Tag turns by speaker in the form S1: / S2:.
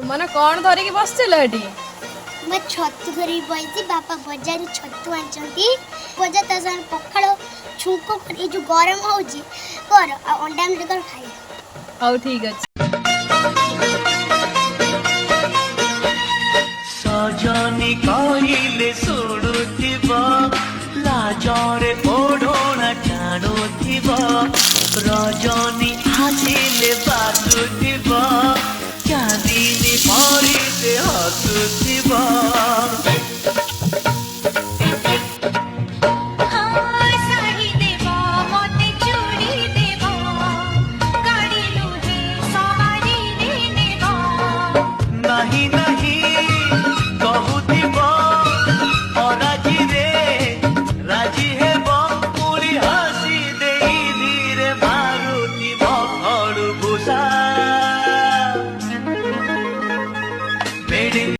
S1: ମାନେ କଣ ଧରିକି ବସିଥିଲ ଏଠି?
S2: मैं छतु धरी बइसी बापा बजार छतु आंचंती बजार ता सन पखाड़ छुंको ए जो गरम होउची कर आ अंडा आमलेट कर खाई।
S1: हऊ ठीक अछि।
S3: सजनी कहले सुड़ुथिब लाजरे ओढ़ोना टाणुथिब रजनी आसिले बाजुथिब चांदिनी परी हसुथिब।